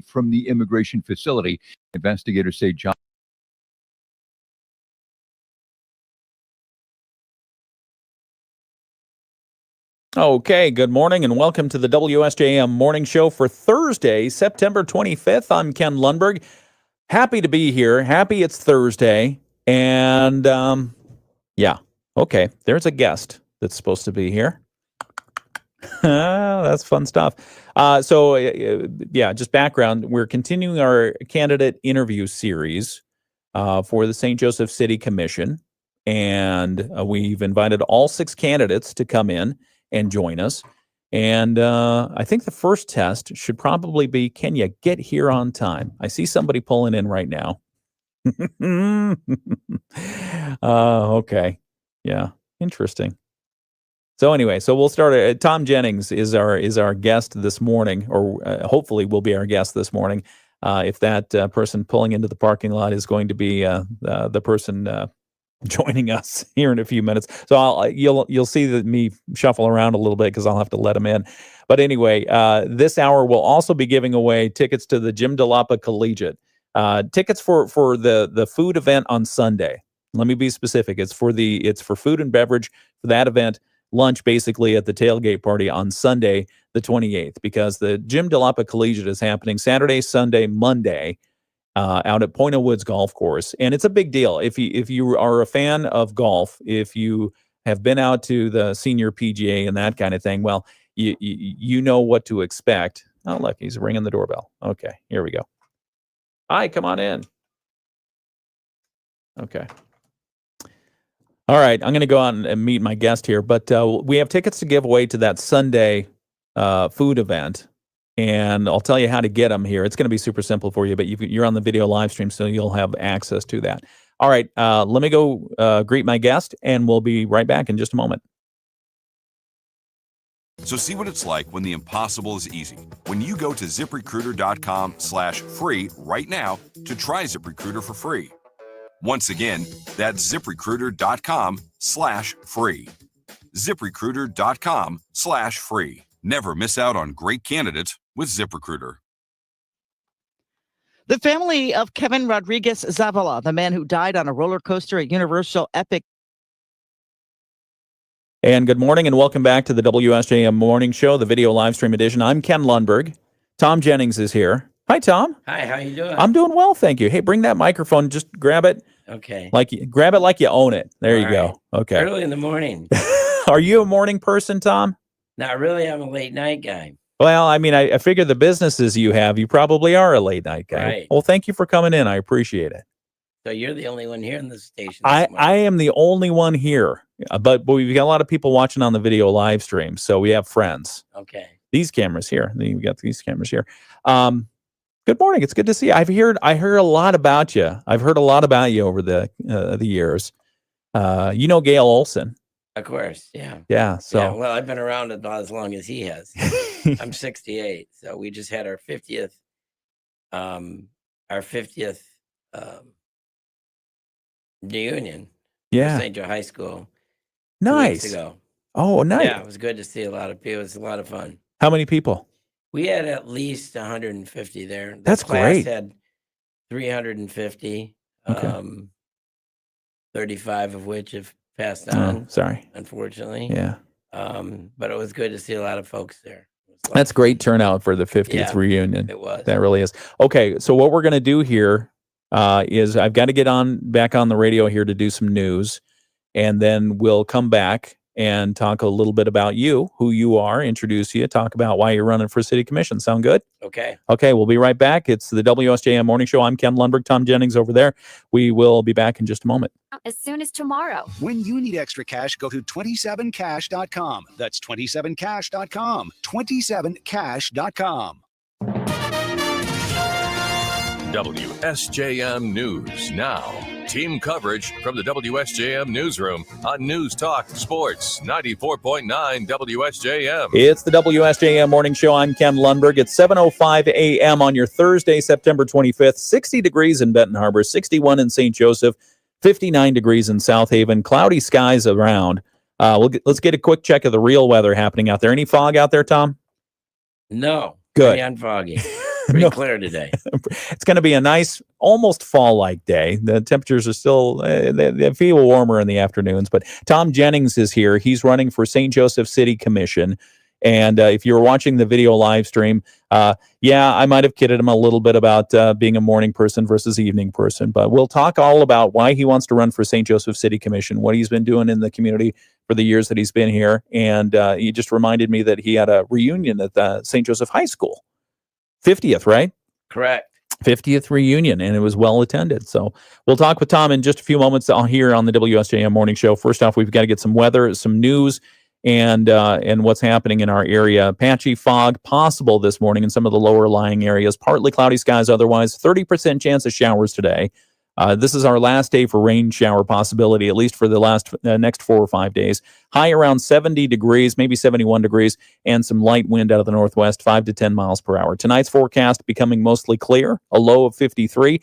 from the immigration facility. Investigators say John. Okay, good morning and welcome to the WSJM Morning Show for Thursday, September 25th. I'm Ken Lundberg. Happy to be here. Happy it's Thursday. And, okay, there's a guest that's supposed to be here. That's fun stuff. Just background. We're continuing our candidate interview series for the St. Joseph City Commission. And we've invited all 6 candidates to come in and join us. And I think the first test should probably be, can you get here on time? I see somebody pulling in right now. Okay. Yeah. Interesting. So anyway, we'll start. Tom Jennings is our guest this morning, or hopefully will be our guest this morning. If that person pulling into the parking lot is going to be the person joining us here in a few minutes. So you'll see that me shuffle around a little bit because I'll have to let him in. But anyway, this hour we'll also be giving away tickets to the Jim DeLapa Collegiate. Tickets for the food event on Sunday. Let me be specific. It's for food and beverage for that event. Lunch basically at the tailgate party on Sunday, the 28th, because the Jim DeLapa Collegiate is happening Saturday, Sunday, Monday. Out at Point of Woods Golf Course, and it's a big deal. If you are a fan of golf, if you have been out to the senior PGA and that kind of thing, well, you know what to expect. Oh, look, he's ringing the doorbell. Okay, here we go. Hi, come on in. Okay. All right, I'm going to go out and meet my guest here, but we have tickets to give away to that Sunday food event. And I'll tell you how to get them here. It's going to be super simple for you, but you're on the video live stream, so you'll have access to that. All right, let me go greet my guest, and we'll be right back in just a moment. So see what it's like when the impossible is easy. When you go to ZipRecruiter.com/free right now to try ZipRecruiter for free. Once again, that's ZipRecruiter.com/free. ZipRecruiter.com/free. Never miss out on great candidates with ZipRecruiter. The family of Kevin Rodriguez Zavala, the man who died on a roller coaster at Universal Epic. And good morning and welcome back to the WSJM Morning Show, the video live stream edition. I'm Ken Lundberg. Tom Jennings is here. Hi, Tom. Hi, how you doing? I'm doing well, thank you. Hey, bring that microphone. Just grab it. Okay. Grab it like you own it. There you go. Okay. Early in the morning. Are you a morning person, Tom? Not really. I'm a late night guy. Well, I mean, I figure the businesses you have, you probably are a late night guy. Right. Well, thank you for coming in. I appreciate it. So you're the only one here in the station. I am the only one here, but we've got a lot of people watching on the video live stream, so we have friends. Okay. These cameras here. We got these cameras here. Good morning. It's good to see you. I heard a lot about you. I've heard a lot about you over the years. You know Gail Olson. Of course, yeah. Yeah. So yeah, well, I've been around about as long as he has. I'm 68, so we just had our 50th reunion. Yeah. St. Joe High School. Nice. 2 weeks ago. Oh, nice. Yeah, it was good to see a lot of people. It was a lot of fun. How many people? We had at least 150 there. That's class great. Had 350. Okay. 35 of which have passed on. Oh, sorry. Unfortunately. Yeah. But it was good to see a lot of folks there. That's great turnout for the 50th reunion. It was. That really is. Okay, so what we're going to do here is I've got to get back on the radio here to do some news, and then we'll come back and talk a little bit about you, who you are, introduce you, talk about why you're running for city commission. Sound good? Okay. Okay, we'll be right back. It's the WSJM Morning Show. I'm Ken Lundberg, Tom Jennings over there. We will be back in just a moment. As soon as tomorrow. When you need extra cash, go to 27cash.com. That's 27cash.com. 27cash.com. WSJM News Now. Team coverage from the WSJM Newsroom on News Talk Sports 94.9 WSJM. It's the WSJM Morning Show. I'm Ken Lundberg. It's 7:05 a.m. on your Thursday, September 25th. 60 degrees in Benton Harbor, 61 in St. Joseph, 59 degrees in South Haven. Cloudy skies around. Let's get a quick check of the real weather happening out there. Any fog out there, Tom? No. Good. Pretty foggy. Pretty clear today. It's going to be a nice, almost fall-like day. The temperatures are still, they feel warmer in the afternoons. But Tom Jennings is here. He's running for St. Joseph City Commission. And if you were watching the video live stream, I might have kidded him a little bit about being a morning person versus evening person. But we'll talk all about why he wants to run for St. Joseph City Commission, what he's been doing in the community for the years that he's been here. And he just reminded me that he had a reunion at the St. Joseph High School. 50th, right? Correct. 50th reunion, and it was well attended. So we'll talk with Tom in just a few moments here on the WSJM Morning Show. First off, we've got to get some weather, some news, and what's happening in our area. Patchy fog possible this morning in some of the lower lying areas. Partly cloudy skies otherwise. 30% chance of showers today. This is our last day for rain shower possibility, at least for the next 4 or 5 days. High around 70 degrees, maybe 71 degrees, and some light wind out of the northwest, 5 to 10 miles per hour. Tonight's forecast becoming mostly clear, a low of 53.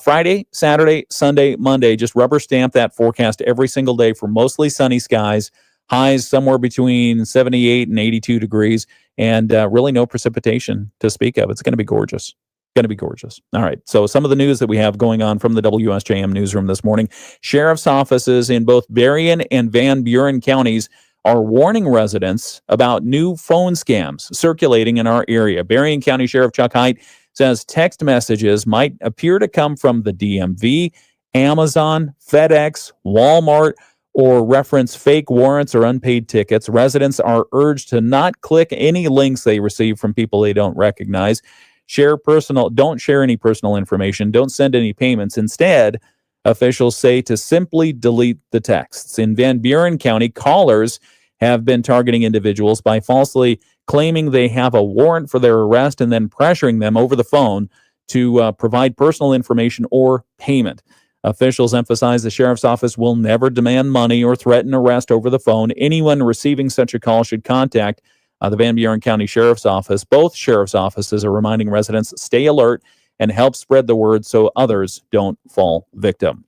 Friday, Saturday, Sunday, Monday, just rubber stamp that forecast every single day for mostly sunny skies. Highs somewhere between 78 and 82 degrees, and really no precipitation to speak of. It's going to be gorgeous. Going to be gorgeous. All right. So some of the news that we have going on from the WSJM newsroom this morning. Sheriff's offices in both Berrien and Van Buren counties are warning residents about new phone scams circulating in our area. Berrien County Sheriff Chuck Hite says text messages might appear to come from the DMV, Amazon, FedEx, Walmart, or reference fake warrants or unpaid tickets. Residents are urged to not click any links they receive from people they don't recognize. Don't share any personal information. Don't send any payments. Instead, officials say to simply delete the texts. In Van Buren County, callers have been targeting individuals by falsely claiming they have a warrant for their arrest and then pressuring them over the phone to provide personal information or payment. Officials emphasize the sheriff's office will never demand money or threaten arrest over the phone. Anyone receiving such a call should contact the Van Buren County Sheriff's Office. Both sheriff's offices are reminding residents stay alert and help spread the word so others don't fall victim.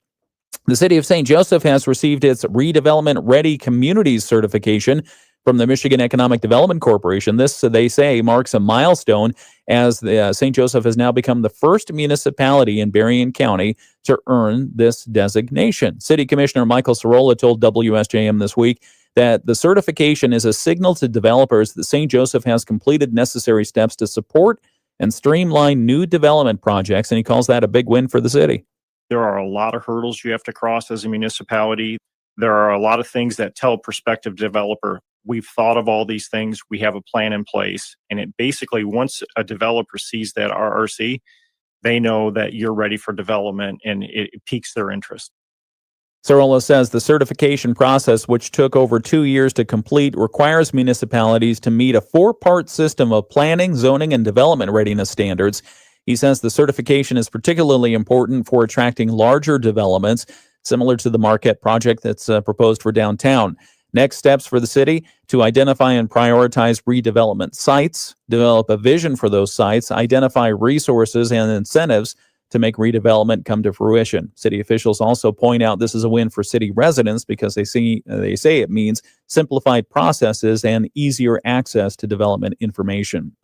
The city of St. Joseph has received its Redevelopment Ready Communities certification from the Michigan Economic Development Corporation. This, they say, marks a milestone as St. Joseph has now become the first municipality in Berrien County to earn this designation. City Commissioner Michael Sorolla told WSJM this week that the certification is a signal to developers that St. Joseph has completed necessary steps to support and streamline new development projects, and he calls that a big win for the city. There are a lot of hurdles you have to cross as a municipality. There are a lot of things that tell a prospective developer, we've thought of all these things, we have a plan in place, and it basically, once a developer sees that RRC, they know that you're ready for development, and it piques their interest. Sorolla says the certification process, which took over 2 years to complete, requires municipalities to meet a 4-part system of planning, zoning, and development readiness standards. He says the certification is particularly important for attracting larger developments, similar to the Marquette project that's proposed for downtown. Next steps for the city: to identify and prioritize redevelopment sites, develop a vision for those sites, identify resources and incentives to make redevelopment come to fruition. City officials also point out this is a win for city residents because they say it means simplified processes and easier access to development information.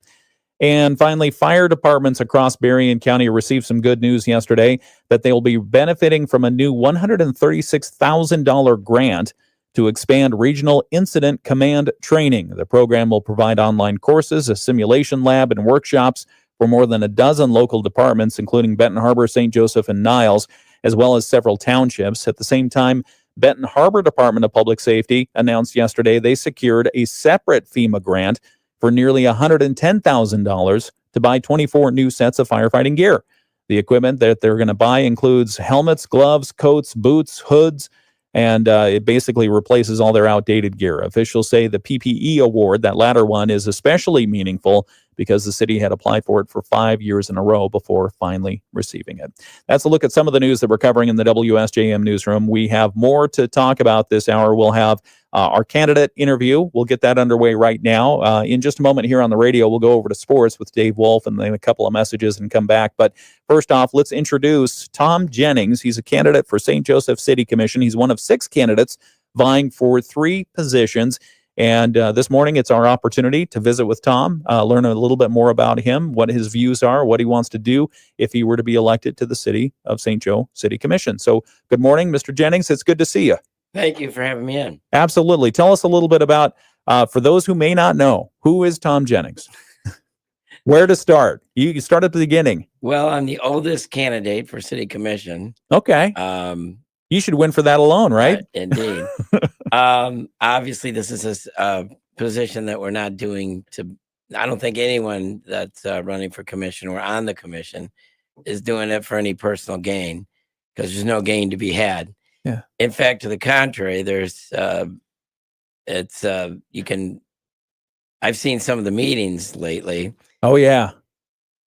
And finally, fire departments across Berrien County received some good news yesterday that they will be benefiting from a new $136,000 grant to expand regional incident command training. The program will provide online courses, a simulation lab, and workshops for more than a dozen local departments, including Benton Harbor, St. Joseph, and Niles, as well as several townships. At the same time, Benton Harbor Department of Public Safety announced yesterday they secured a separate FEMA grant for nearly $110,000 to buy 24 new sets of firefighting gear. The equipment that they're going to buy includes helmets, gloves, coats, boots, hoods, and it basically replaces all their outdated gear. Officials say the PPE award, that latter one, is especially meaningful because the city had applied for it for 5 years in a row before finally receiving it. That's a look at some of the news that we're covering in the WSJM newsroom. We have more to talk about this hour. We'll have our candidate interview. We'll get that underway right now. In just a moment here on the radio, we'll go over to sports with Dave Wolf and then a couple of messages and come back. But first off, let's introduce Tom Jennings. He's a candidate for St. Joseph City Commission. He's one of 6 candidates vying for 3 positions. And this morning, it's our opportunity to visit with Tom, learn a little bit more about him, what his views are, what he wants to do if he were to be elected to the City of St. Joe City Commission. So good morning, Mr. Jennings. It's good to see you. Thank you for having me in. Absolutely. Tell us a little bit about, for those who may not know, who is Tom Jennings? Where to start? You start at the beginning. Well, I'm the oldest candidate for City Commission. Okay. You should win for that alone, right? Indeed. Obviously, this is a position that we're not doing to. I don't think anyone that's running for commission or on the commission is doing it for any personal gain, because there's no gain to be had. Yeah. In fact, to the contrary, there's you can. I've seen some of the meetings lately. Oh yeah.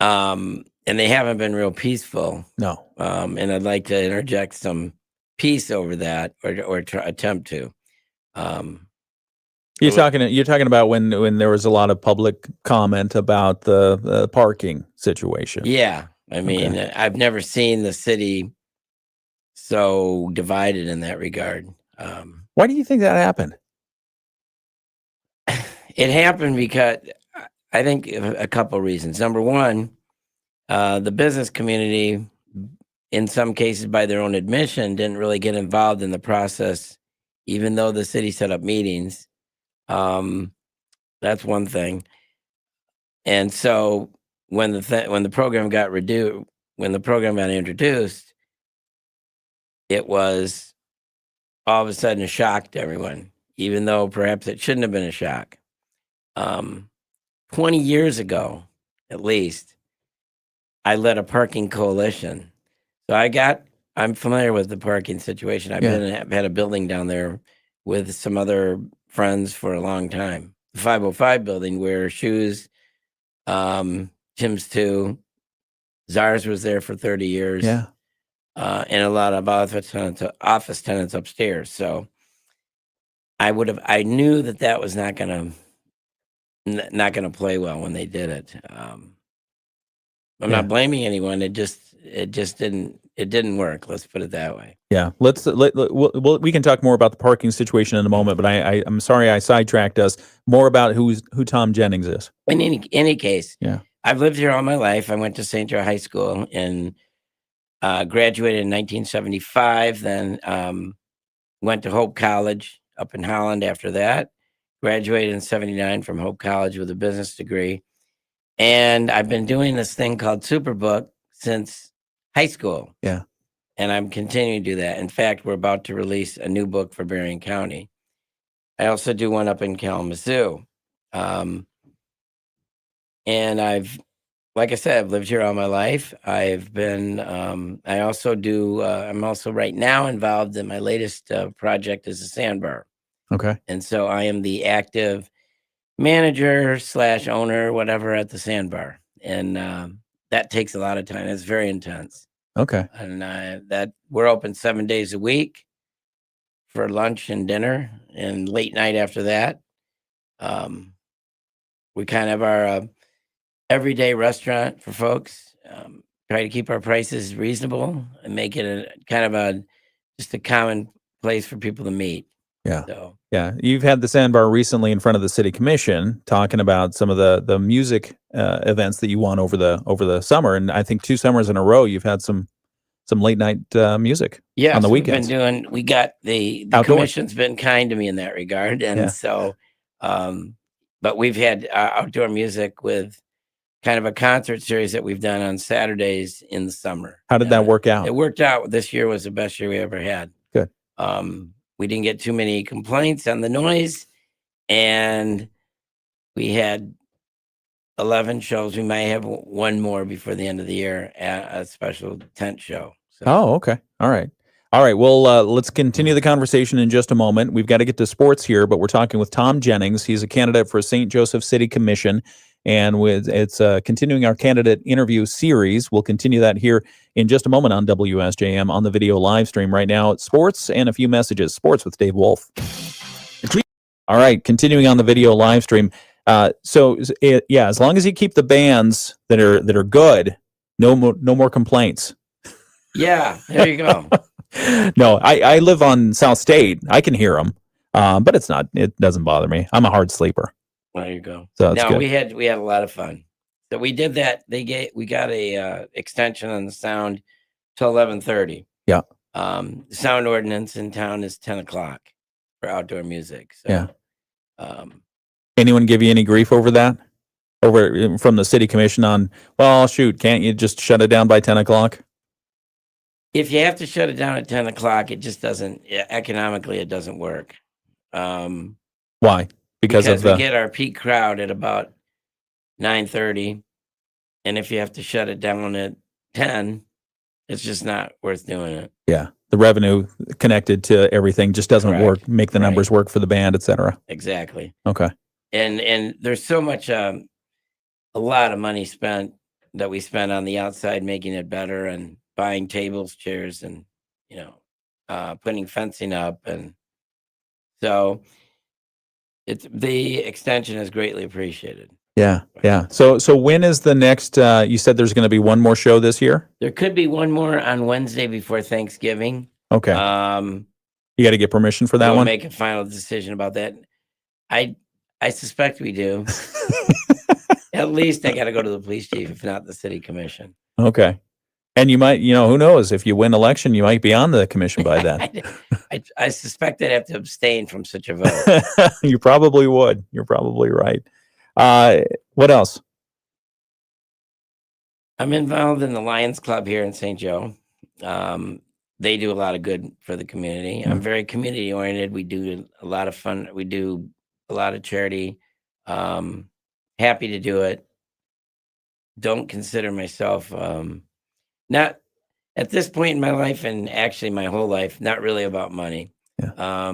And they haven't been real peaceful. No. And I'd like to interject some peace over that, or attempt to. You're talking about when there was a lot of public comment about the parking situation. Yeah, I mean, Okay. I've never seen the city so divided in that regard. Why do you think that happened? It happened because I think a couple of reasons. Number one, the business community, in some cases by their own admission, didn't really get involved in the process, even though the city set up meetings. That's one thing. And so when the program got introduced, it was all of a sudden a shock to everyone, even though perhaps it shouldn't have been a shock. 20 years ago, at least, I led a parking coalition. So I'm familiar with the parking situation. I've had a building down there with some other friends for a long time. The 505 building, where Shoes, Tim's 2, Czars was there for 30 years. Yeah. And a lot of office tenants upstairs. So I knew that was not going to play well when they did it. I'm not blaming anyone. It just didn't work. Let's put it that way. Yeah. We can talk more about the parking situation in a moment, but I'm sorry I sidetracked us. More about who Tom Jennings is. In any case, yeah, I've lived here all my life. I went to St. Joe High School and graduated in 1975. Then went to Hope College up in Holland after that. Graduated in 79 from Hope College with a business degree. And I've been doing this thing called Superbook since high school. Yeah. And I'm continuing to do that. In fact, we're about to release a new book for Berrien County. I also do one up in Kalamazoo. And like I said, I've lived here all my life. I've been, I'm also right now involved in my latest project as a sandbar. Okay. And so I am the active manager / owner, whatever, at the sandbar. And that takes a lot of time. It's very intense. Okay. And that we're open 7 days a week for lunch and dinner and late night after that. We kind of are a everyday restaurant for folks. Try to keep our prices reasonable and make it just a common place for people to meet. Yeah. So, yeah. You've had the sandbar recently in front of the city commission talking about some of the music events that you won over the summer. And I think 2 summers in a row, you've had some late night music on the weekends. The commission's been kind to me in that regard. And so, but we've had outdoor music with kind of a concert series that we've done on Saturdays in the summer. How did that work out? It worked out. This year was the best year we ever had. Good. We didn't get too many complaints on the noise, and we had 11 shows. We might have one more before the end of the year at a special tent show. So. Oh, okay. All right. Well, let's continue the conversation in just a moment. We've got to get to sports here, but we're talking with Tom Jennings. He's a candidate for St. Joseph City Commission, and it's continuing our candidate interview series. We'll continue that here in just a moment on WSJM on the video live stream. Right now, it's sports and a few messages. Sports with Dave Wolf. All right, continuing on the video live stream. As long as you keep the bands that are good, no more complaints. Yeah, there you go. No, I live on South State. I can hear them. But it's not. It doesn't bother me. I'm a hard sleeper. There you go. So it's no, good. we had a lot of fun. So we did that. We got a extension on the sound till 11:30. Yeah. The sound ordinance in town is 10 o'clock for outdoor music. So, yeah. Anyone give you any grief over that? Over from the city commission on, well, shoot, can't you just shut it down by 10 o'clock? If you have to shut it down at 10 o'clock, it just doesn't, economically, it doesn't work. Why? Because we get our peak crowd at about 9:30. And if you have to shut it down at 10, it's just not worth doing it. Yeah. The revenue connected to everything just doesn't work, make the numbers work for the band, et cetera. Exactly. Okay. And there's so much, a lot of money spent that we spend on the outside, making it better and buying tables, chairs, and, putting fencing up. And so the extension is greatly appreciated. Yeah. Yeah. So when is the next, you said there's going to be one more show this year? There could be one more on Wednesday before Thanksgiving. Okay. You got to get permission for that we'll one? Make a final decision about that. I suspect we do. At least I got to go to the police chief, if not the city commission. Okay. And you might, who knows? If you win election, you might be on the commission by then. I suspect I'd have to abstain from such a vote. You probably would. You're probably right. What else? I'm involved in the Lions Club here in St. Joe. They do a lot of good for the community. I'm very community oriented. We do a lot of fun. We do a lot of charity. Happy to do it. Don't consider myself, not at this point in my life, and actually my whole life, not really about money. Yeah.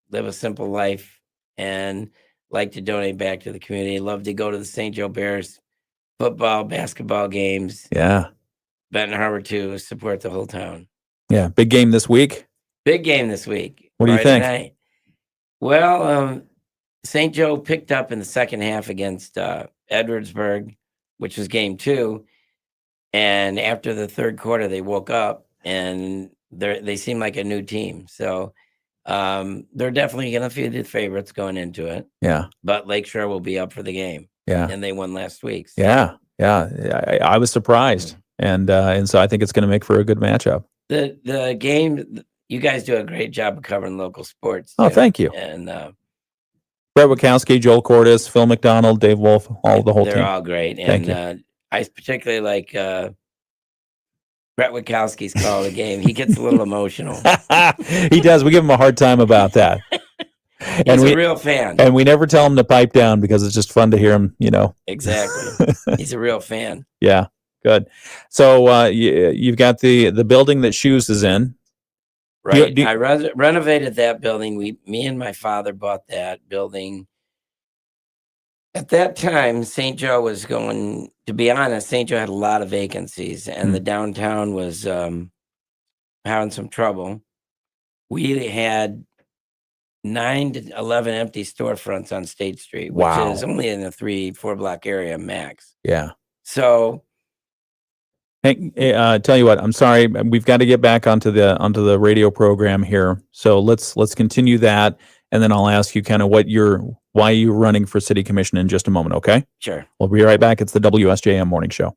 Live a simple life and like to donate back to the community. Love to go to the St. Joe Bears football, basketball games. Yeah. Benton Harbor too, support the whole town. Yeah. Big game this week. Big game this week. What do you think? Night. Well, St. Joe picked up in the second half against Edwardsburg, which was game 2. And after the third quarter, they woke up and they seem like a new team. So they're definitely going to be the favorites going into it. Yeah. But Lakeshore will be up for the game. Yeah. And they won last week. So. Yeah. Yeah. I was surprised. And so I think it's going to make for a good matchup. The game, you guys do a great job of covering local sports. Oh, thank you. And Brett Wachowski, Joel Cordes, Phil McDonald, Dave Wolf, the whole team. They're all great. And I particularly like Brett Wachowski's call of the game. He gets a little emotional. He does. We give him a hard time about that. He's a real fan. And we never tell him to pipe down because it's just fun to hear him, Exactly. He's a real fan. Yeah, good. So you've got the building that Shoes is in. Right. I renovated that building. Me and my father bought that building. At that time, St. Joe was going, to be honest, St. Joe had a lot of vacancies and the downtown was having some trouble. We had 9 to 11 empty storefronts on State Street, which is only in a 3-4 block area max. Yeah. So, hey, tell you what, I'm sorry, we've got to get back onto the radio program here. So let's continue that, and then I'll ask you kind of why you're running for city commission in just a moment. Okay? Sure. We'll be right back. It's the WSJM Morning Show.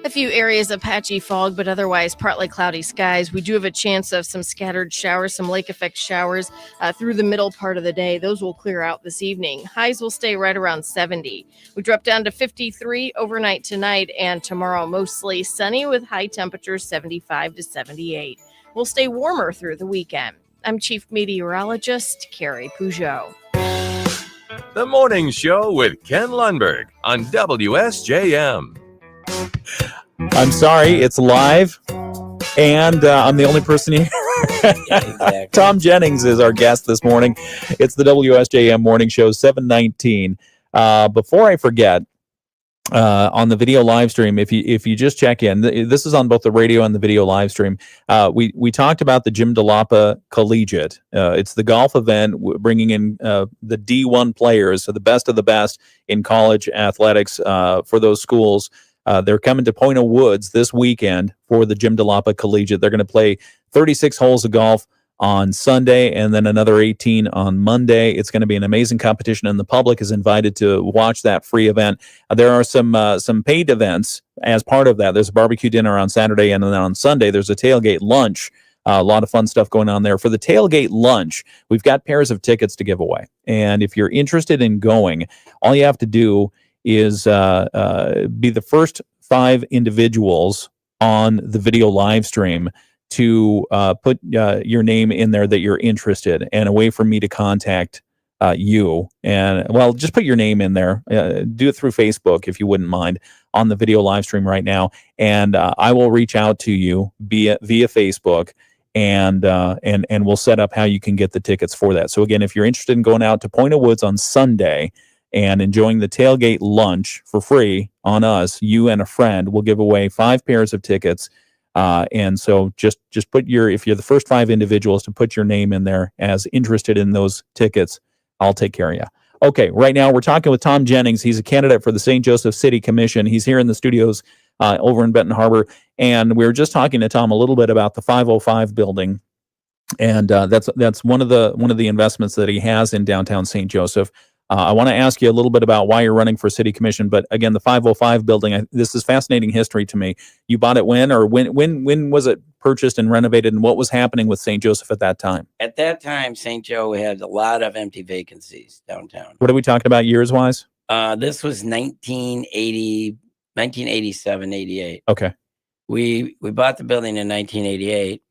A few areas of patchy fog, but otherwise partly cloudy skies. We do have a chance of some scattered showers, some lake effect showers through the middle part of the day. Those will clear out this evening. Highs will stay right around 70. We drop down to 53 overnight tonight, and tomorrow mostly sunny with high temperatures 75 to 78. We'll stay warmer through the weekend. I'm Chief Meteorologist Carrie Peugeot. The Morning Show with Ken Lundberg on WSJM. I'm sorry, it's live, and I'm the only person here. Yeah, exactly. Tom Jennings is our guest this morning. It's the WSJM Morning Show, 7:19. Before I forget, on the video live stream, if you just check in, this is on both the radio and the video live stream. We talked about the Jim DeLapa Collegiate. It's the golf event bringing in the D1 players, so the best of the best in college athletics for those schools. They're coming to Point of Woods this weekend for the Jim DeLapa Collegiate. They're going to play 36 holes of golf on Sunday, and then another 18 on Monday. It's going to be an amazing competition, and the public is invited to watch that free event. There are some paid events as part of that. There's a barbecue dinner on Saturday, and then on Sunday there's a tailgate lunch. A lot of fun stuff going on there. For the tailgate lunch, we've got pairs of tickets to give away, and if you're interested in going, all you have to do is be the first 5 individuals on the video live stream to put your name in there that you're interested, and a way for me to contact you. And well, just put your name in there. Do it through Facebook if you wouldn't mind on the video live stream right now, and I will reach out to you via Facebook, and we'll set up how you can get the tickets for that. So again, if you're interested in going out to Point of Woods on Sunday and enjoying the tailgate lunch for free on us, you and a friend will give away 5 pairs of tickets. And so just put if you're the first 5 individuals to put your name in there as interested in those tickets, I'll take care of you. Okay, right now we're talking with Tom Jennings. He's a candidate for the St. Joseph City Commission. He's here in the studios over in Benton Harbor, and we were just talking to Tom a little bit about the 505 building, and that's one of the investments that he has in downtown St. Joseph. I want to ask you a little bit about why you're running for city commission, but again, the 505 building, this is fascinating history to me. You bought it when was it purchased and renovated, and what was happening with St. Joseph at that time? At that time, St. Joe had a lot of empty vacancies downtown. What are we talking about years-wise? This was 1987, 88. Okay. We bought the building in 1988,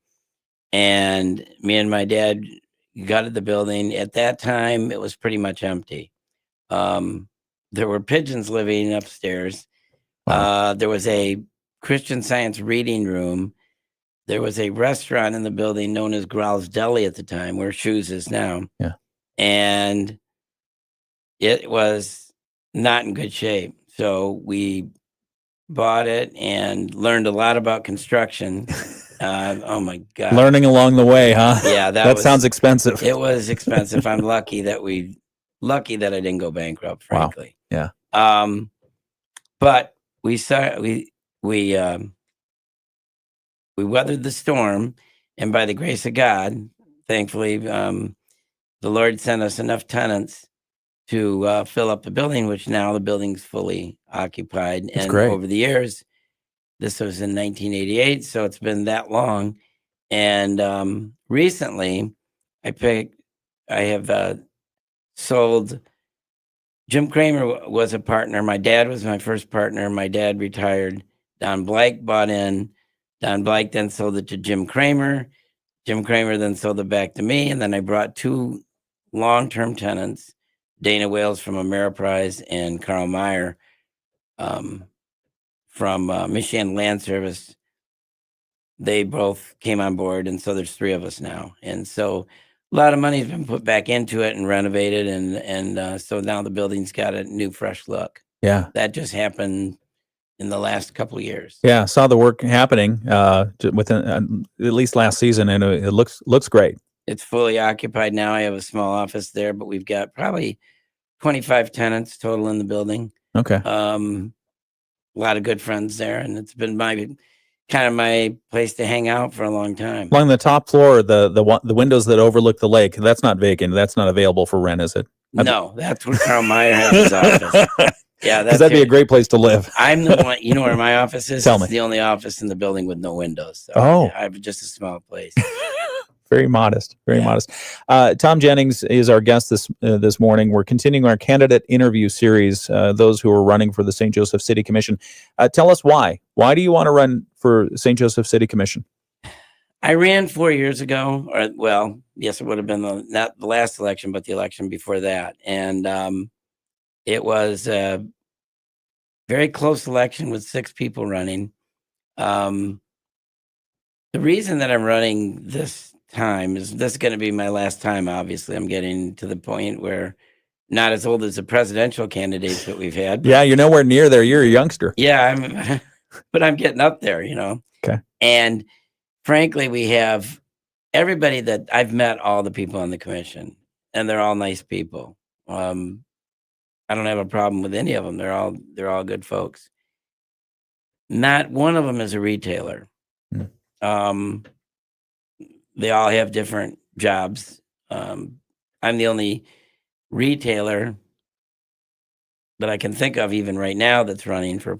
and me and my dad gutted the building. At that time, it was pretty much empty. There were pigeons living upstairs. Wow. There was a Christian Science reading room. There was a restaurant in the building known as Growl's Deli at the time, where Shoes is now. Yeah. And it was not in good shape. So we bought it and learned a lot about construction. Oh my God. Learning along the way, huh? Yeah, that sounds expensive. It was expensive. I'm lucky that I didn't go bankrupt, frankly. Wow. Yeah. But we weathered the storm, and by the grace of God, thankfully, the Lord sent us enough tenants to fill up the building, which now the building's fully occupied. That's and great. Over the years, this was in 1988, so it's been that long. And recently, I have sold. Jim Kramer was a partner. My dad was my first partner. My dad retired. Don Blake bought in. Don Blake then sold it to Jim Kramer. Jim Kramer then sold it back to me. And then I brought 2 long-term tenants, Dana Wales from Ameriprise and Carl Meyer from Michigan Land Service. They both came on board, and so there's 3 of us now. And so a lot of money has been put back into it and renovated, and so now the building's got a new, fresh look. Yeah. That just happened in the last couple of years. Yeah, saw the work happening within at least last season, and it looks great. It's fully occupied now. I have a small office there, but we've got probably 25 tenants total in the building. Okay. A lot of good friends there, and it's been my place to hang out for a long time. Along the top floor, the windows that overlook the lake, that's not vacant. That's not available for rent, is it? No, that's where Carl Meyer has his office. Yeah, that'd be a great place to live. I'm the one. You know where my office is? Tell me. It's the only office in the building with no windows. So Oh. I have just a small place. Very modest. Very modest. Tom Jennings is our guest this morning. We're continuing our candidate interview series, those who are running for the St. Joseph City Commission. Tell us why. Why do you want to run for St. Joseph City Commission? I ran 4 years ago. Yes, it would have been not the last election, but the election before that. And it was a very close election with 6 people running. The reason that I'm running this time is this is going to be my last time. Obviously, I'm getting to the point where not as old as the presidential candidates that we've had. Yeah, you're nowhere near there. You're a youngster. Yeah, but I'm getting up there, Okay. And frankly, we have everybody that I've met, all the people on the commission, and they're all nice people. I don't have a problem with any of them. They're all good folks. Not one of them is a retailer. they all have different jobs. I'm the only retailer that I can think of even right now that's running for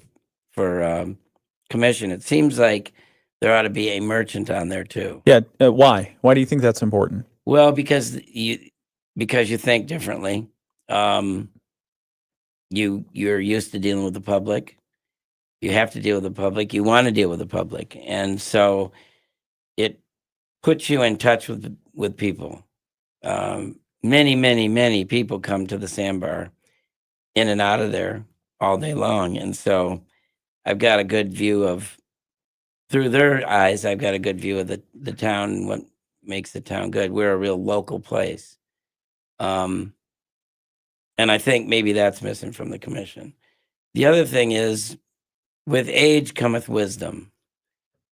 commission. It seems like there ought to be a merchant on there too. Yeah. Why? Why do you think that's important? Well, because you think differently. You're used to dealing with the public. You have to deal with the public. You want to deal with the public, and so it puts you in touch with people. Many people come to the Sandbar, in and out of there all day long, and so I've got a good view of, through their eyes, I've got a good view of the town and what makes the town good. We're a real local place. And I think maybe that's missing from the commission. The other thing is, with age cometh wisdom.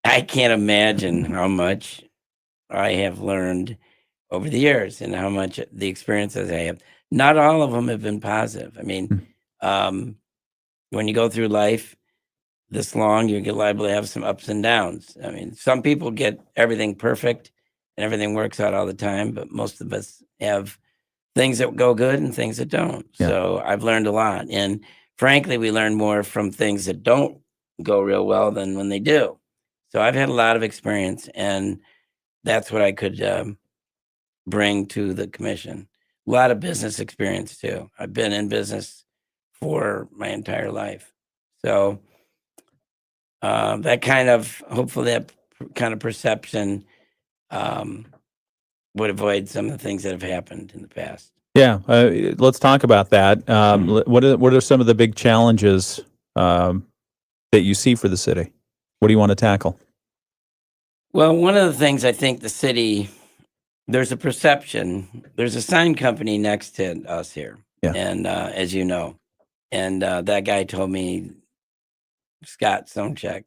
I can't imagine how much I have learned over the years and how much the experiences I have. Not all of them have been positive. I mean, when you go through life this long, you get liable to have some ups and downs. I mean, some people get everything perfect and everything works out all the time, but most of us have things that go good and things that don't. Yeah. So I've learned a lot. And frankly, we learn more from things that don't go real well than when they do. So I've had a lot of experience, and that's what I could bring to the commission. A lot of business experience too. I've been in business for my entire life. So that kind of, hopefully that kind of perception would avoid some of the things that have happened in the past. Yeah, let's talk about that. What are some of the big challenges that you see for the city? What do you want to tackle? Well, one of the things I think the city, there's a perception. There's a sign company next to us here, and as you know, and that guy told me, Scott Sonchek,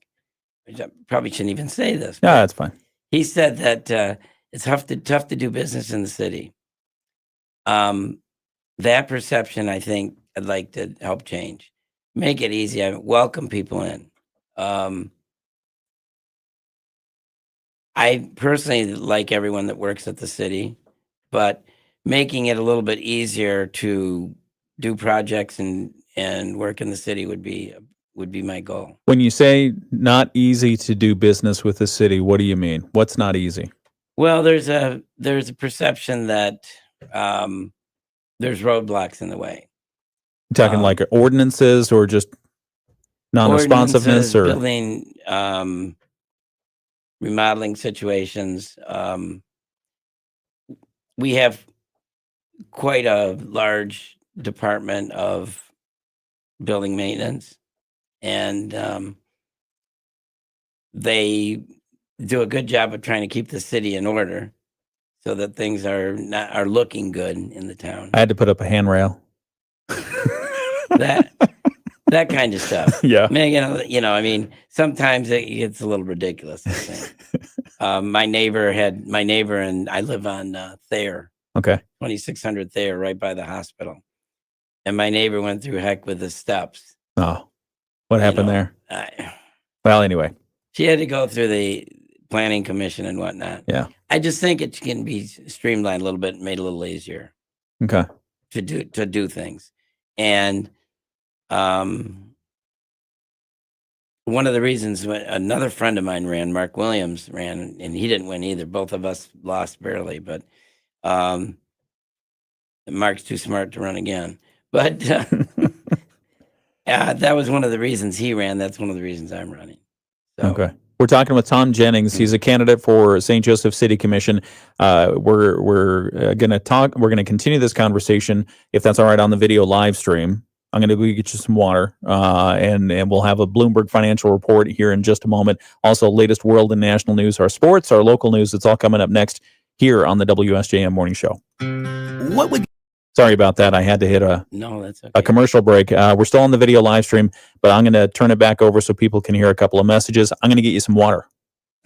which I probably shouldn't even say this. No, that's fine. He said that it's tough to do business in the city. That perception, I think, I'd like to help change. Make it easy. I welcome people in. I personally like everyone that works at the city, but making it a little bit easier to do projects and work in the city would be my goal. When you say not easy to do business with the city, what do you mean? What's not easy? Well, there's a perception that there's roadblocks in the way. You talking like ordinances or just non-responsiveness, or building, remodeling situations. We have quite a large department of building maintenance, and they do a good job of trying to keep the city in order so that things are looking good in the town. I had to put up a handrail. That kind of stuff. Yeah. I mean, sometimes it gets a little ridiculous, I think. My neighbor and I live on Thayer. Okay. 2600 Thayer, right by the hospital. And my neighbor went through heck with the steps. Oh, what happened there? Well, anyway. She had to go through the planning commission and whatnot. Yeah. I just think it can be streamlined a little bit and made a little easier. Okay. To do things. And one of the reasons when another friend of mine ran, Mark Williams ran, and he didn't win either. Both of us lost barely, but Mark's too smart to run again. But that was one of the reasons he ran. That's one of the reasons I'm running. So. Okay. We're talking with Tom Jennings. He's a candidate for St. Joseph City Commission. We're going to talk. We're going to continue this conversation, if that's all right, on the video live stream. I'm going to go get you some water, and we'll have a Bloomberg financial report here in just a moment. Also, latest world and national news, our sports, our local news. It's all coming up next here on the WSJM Morning Show. Sorry about that. I had to hit a commercial break. We're still on the video live stream, but I'm going to turn it back over so people can hear a couple of messages. I'm going to get you some water.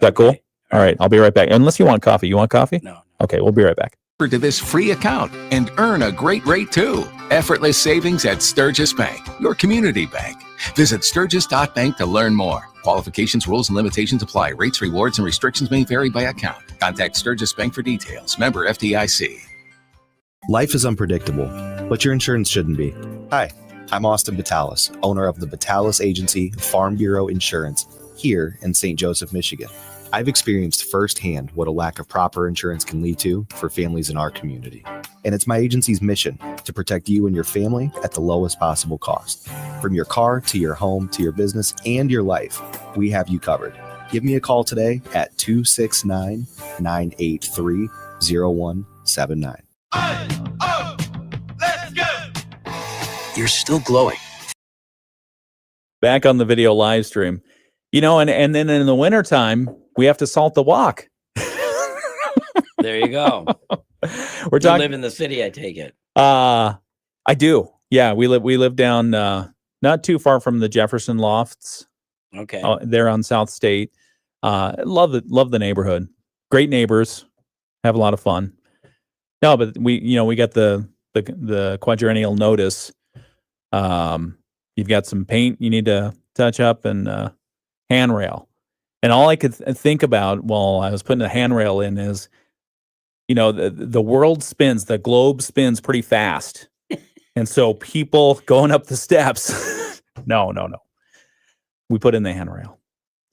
Is that cool? All right. I'll be right back. Unless you want coffee. You want coffee? No. Okay. We'll be right back. To this free account and earn a great rate too. Effortless savings at Sturgis Bank, your community bank. Visit sturgis.bank to learn more. Qualifications, rules, and limitations apply. Rates, rewards, and restrictions may vary by account. Contact Sturgis Bank for details. Member FDIC. Life is unpredictable, but your insurance shouldn't be. Hi, I'm Austin Batalis, owner of the Batalis Agency Farm Bureau Insurance here in St. Joseph, Michigan. I've experienced firsthand what a lack of proper insurance can lead to for families in our community. And it's my agency's mission to protect you and your family at the lowest possible cost. From your car to your home to your business and your life, we have you covered. Give me a call today at 269-983-0179. Let's go. You're still glowing. Back on the video live stream. And then in the wintertime, we have to salt the walk. There you go. We're talking. You live in the city, I take it. I do. Yeah, we live down not too far from the Jefferson Lofts. Okay. There on South State. Love the neighborhood. Great neighbors. Have a lot of fun. No, but we got the quadrennial notice. You've got some paint you need to touch up and handrail. And all I could think about while I was putting the handrail in is, the world spins, the globe spins pretty fast. And so people going up the steps, no. We put in the handrail.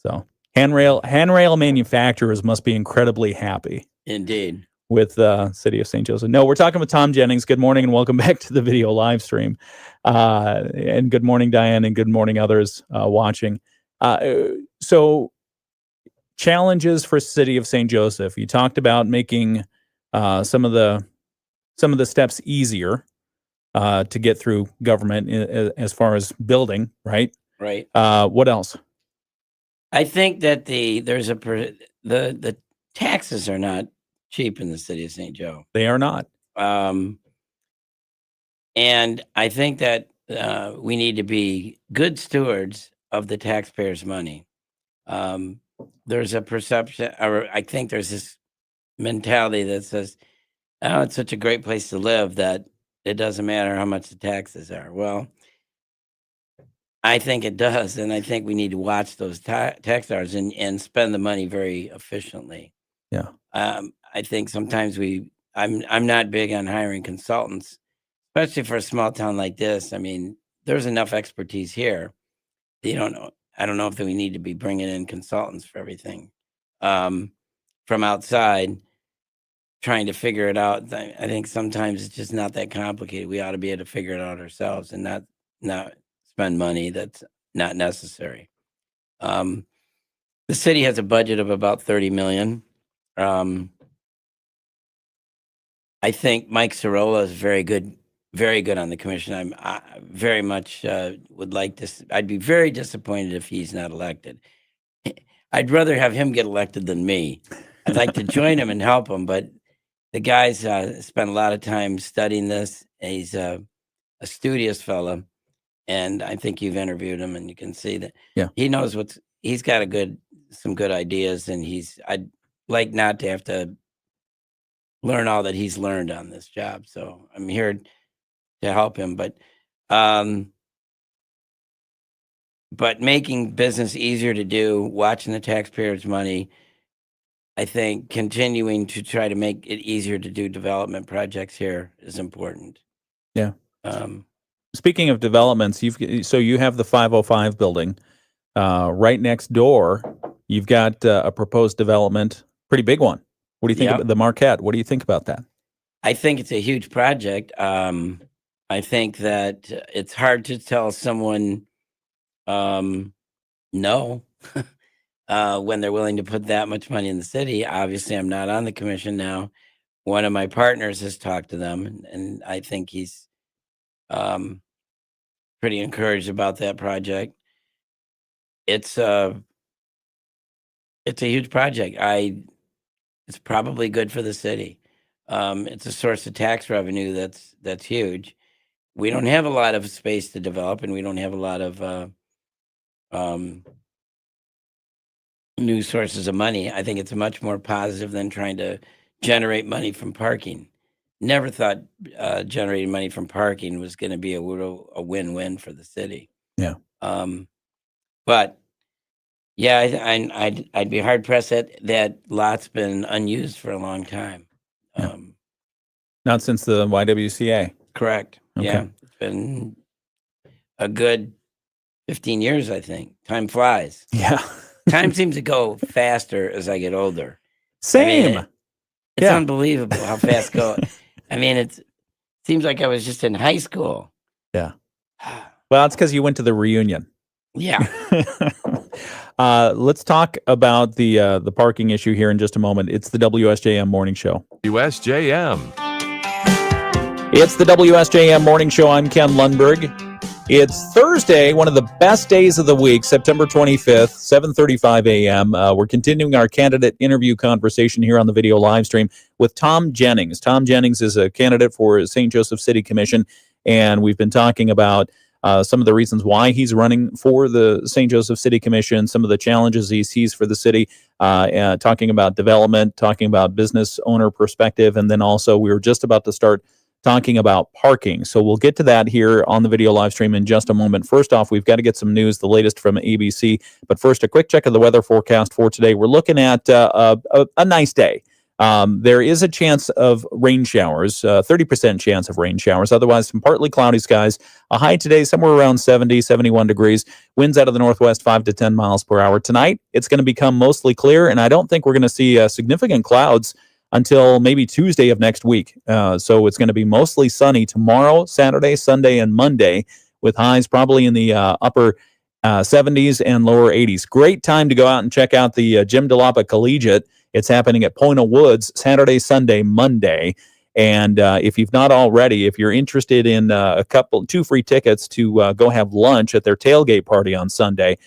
So handrail manufacturers must be incredibly happy. Indeed. With City of St. Joseph. No, we're talking with Tom Jennings. Good morning and welcome back to the video live stream. And good morning, Diane, and good morning, others watching. So challenges for City of St. Joseph. You talked about making some of the steps easier to get through government as far as building, right? Right. What else? I think that the taxes are not cheap in the city of St. Joe. They are not. And I think that we need to be good stewards of the taxpayers' money. There's a perception, or I think there's this mentality that says, oh, it's such a great place to live that it doesn't matter how much the taxes are. Well, I think it does. And I think we need to watch those tax dollars and spend the money very efficiently. Yeah. I think sometimes I'm not big on hiring consultants, especially for a small town like this. I mean, there's enough expertise here. I don't know if we need to be bringing in consultants for everything from outside, trying to figure it out. I think sometimes it's just not that complicated. We ought to be able to figure it out ourselves and not spend money that's not necessary. The city has a budget of about $30 million. I think Mike Sorolla is very good on the commission. I very much would like to. I'd be very disappointed if he's not elected. I'd rather have him get elected than me. I'd like to join him and help him, but the guy's spent a lot of time studying this. And he's a studious fella, and I think you've interviewed him, and you can see that he knows he's got some good ideas, and I'd like not to have to learn all that he's learned on this job. So I'm here to help him, but making business easier to do, watching the taxpayers' money, I think continuing to try to make it easier to do development projects here is important. Yeah. Speaking of developments, you have the 505 building right next door. You've got a proposed development, pretty big one. What do you think about the Marquette? What do you think about that? I think it's a huge project. I think that it's hard to tell someone no when they're willing to put that much money in the city. Obviously, I'm not on the commission now. One of my partners has talked to them, and I think he's pretty encouraged about that project. It's a huge project. It's probably good for the city. It's a source of tax revenue that's huge. We don't have a lot of space to develop, and we don't have a lot of new sources of money. I think it's much more positive than trying to generate money from parking. Never thought generating money from parking was going to be a win-win for the city. Yeah. But Yeah, I'd be hard pressed that lot's been unused for a long time. Yeah. Not since the YWCA. Correct. Okay. Yeah, it's been a good 15 years, I think. Time flies. Yeah. Time seems to go faster as I get older. Same. I mean, it's unbelievable how fast it goes. I mean, it seems like I was just in high school. Yeah. Well, it's because you went to the reunion. Yeah. Let's talk about the parking issue here in just a moment. It's the WSJM Morning Show. WSJM. It's the WSJM Morning Show. I'm Ken Lundberg. It's Thursday, one of the best days of the week, September 25th, 7:35 a.m. We're continuing our candidate interview conversation here on the video live stream with Tom Jennings. Tom Jennings is a candidate for St. Joseph City Commission, and we've been talking about some of the reasons why he's running for the St. Joseph City Commission, some of the challenges he sees for the city, talking about development, talking about business owner perspective, and then also we were just about to start talking about parking. So we'll get to that here on the video live stream in just a moment. First off, we've got to get some news, the latest from ABC. But first, a quick check of the weather forecast for today. We're looking at a nice day. There is a chance of rain showers, 30% chance of rain showers. Otherwise, some partly cloudy skies. A high today somewhere around 70, 71 degrees. Winds out of the northwest 5 to 10 miles per hour. Tonight, it's going to become mostly clear, and I don't think we're going to see significant clouds until maybe Tuesday of next week. So it's going to be mostly sunny tomorrow, Saturday, Sunday, and Monday, with highs probably in the upper 70s and lower 80s. Great time to go out and check out the Jim DeLapa Collegiate. It's happening at Point of Woods Saturday, Sunday, Monday. And if you've not already, if you're interested in 2 free tickets to go have lunch at their tailgate party on Sunday,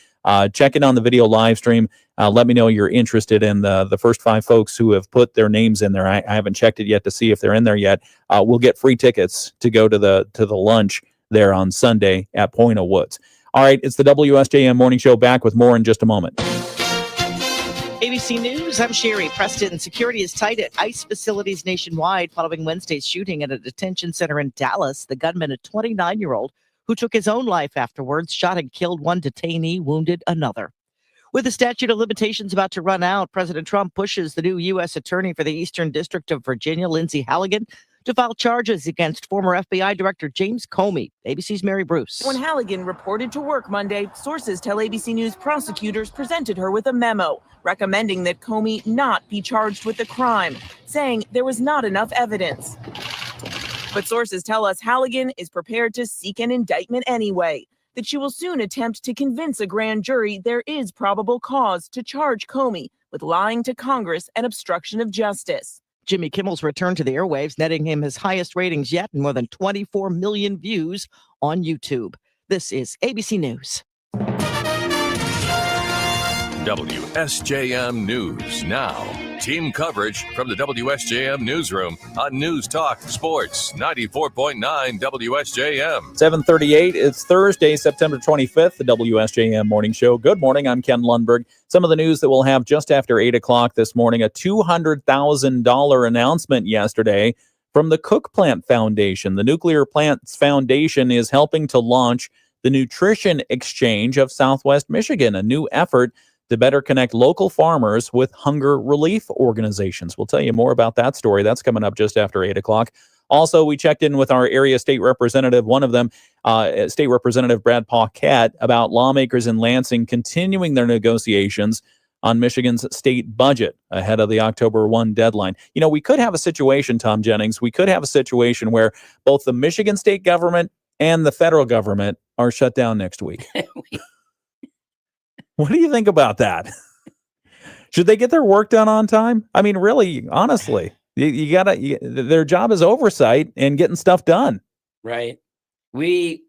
check it on the video live stream. Let me know you're interested in the first 5 folks who have put their names in there. I haven't checked it yet to see if they're in there yet. We'll get free tickets to go to the lunch there on Sunday at Point of Woods. All right, it's the WSJM Morning Show. Back with more in just a moment. ABC News, I'm Sherry Preston. Security is tight at ICE facilities nationwide following Wednesday's shooting at a detention center in Dallas. The gunman, a 29-year-old, who took his own life afterwards, shot and killed one detainee, wounded another. With the statute of limitations about to run out, President Trump pushes the new U.S. Attorney for the Eastern District of Virginia, Lindsay Halligan, to file charges against former FBI Director James Comey. ABC's Mary Bruce. When Halligan reported to work Monday, sources tell ABC News prosecutors presented her with a memo recommending that Comey not be charged with the crime, saying there was not enough evidence. But sources tell us Halligan is prepared to seek an indictment anyway, that she will soon attempt to convince a grand jury there is probable cause to charge Comey with lying to Congress and obstruction of justice. Jimmy Kimmel's return to the airwaves, netting him his highest ratings yet and more than 24 million views on YouTube. This is ABC News. WSJM News Now. Team coverage from the WSJM Newsroom on News Talk Sports 94.9 WSJM. 7:38. It's Thursday, September 25th, the WSJM Morning Show. Good morning. I'm Ken Lundberg. Some of the news that we'll have just after 8 o'clock this morning, a $200,000 announcement yesterday from the Cook Plant Foundation. The Nuclear Plants Foundation is helping to launch the Nutrition Exchange of Southwest Michigan, a new effort to better connect local farmers with hunger relief organizations. We'll tell you more about that story. That's coming up just after 8 o'clock. Also, we checked in with our area state representative, one of them, State Representative Brad Paquette, about lawmakers in Lansing continuing their negotiations on Michigan's state budget ahead of the October 1 deadline. You know, we could have a situation, Tom Jennings, we could have a situation where both the Michigan state government and the federal government are shut down next week. What do you think about that? Should they get their work done on time? I mean, really, honestly, you gotta. Their job is oversight and getting stuff done. Right. We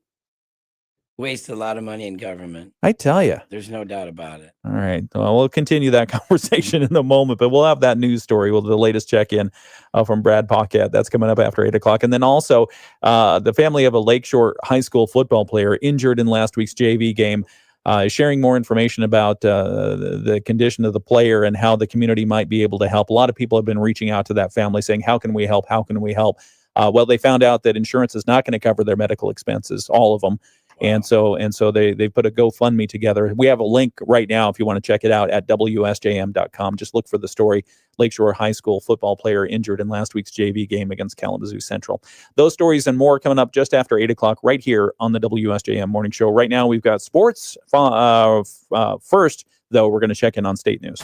waste a lot of money in government. I tell you. There's no doubt about it. All right. Well, we'll continue that conversation in a moment, but we'll have that news story. We'll do the latest check-in from Brad Paquette. That's coming up after 8 o'clock. And then also the family of a Lakeshore High School football player injured in last week's JV game, sharing more information about the condition of the player and how the community might be able to help. A lot of people have been reaching out to that family saying, how can we help? How can we help? Well, they found out that insurance is not going to cover their medical expenses, all of them. And so they put a GoFundMe together. We have a link right now if you want to check it out at WSJM.com. Just look for the story, Lakeshore High School football player injured in last week's JV game against Kalamazoo Central. Those stories and more coming up just after 8 o'clock right here on the WSJM Morning Show. Right now we've got sports. First, though, we're going to check in on state news.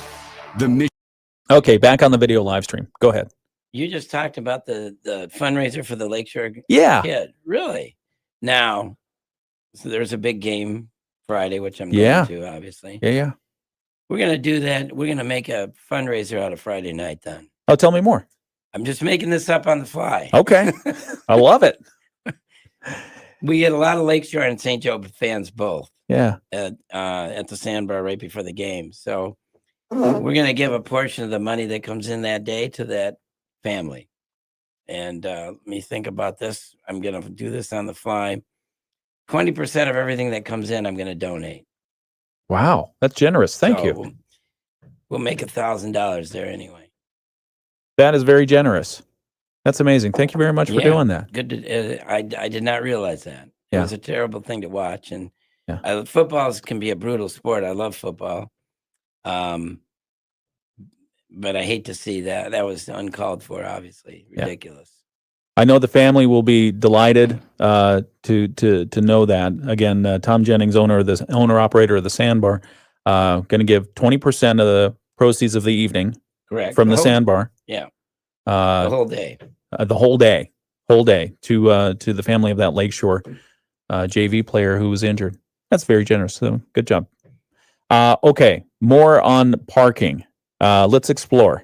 Okay, back on the video live stream. Go ahead. You just talked about the fundraiser for the Lakeshore kid. Really? Now, so there's a big game Friday, which I'm going to, obviously. Yeah. We're going to do that. We're going to make a fundraiser out of Friday night then. Oh, tell me more. I'm just making this up on the fly. Okay. I love it. We get a lot of Lakeshore and St. Joe fans both. Yeah. At the Sandbar right before the game. So we're going to give a portion of the money that comes in that day to that family. And let me think about this. I'm going to do this on the fly. 20% of everything that comes in, I'm going to donate. Wow. That's generous. Thank you. We'll make $1,000 there anyway. That is very generous. That's amazing. Thank you very much for doing that. Good. I did not realize that. It was a terrible thing to watch. And football can be a brutal sport. I love football. But I hate to see that. That was uncalled for, obviously. Ridiculous. I know the family will be delighted to know that. Again, Tom Jennings, owner-operator of the Sandbar, going to give 20% of the proceeds of the evening from the Sandbar. Yeah. The whole day. The whole day to the family of that Lakeshore JV player who was injured. That's very generous. So good job. Okay, more on parking. Let's explore.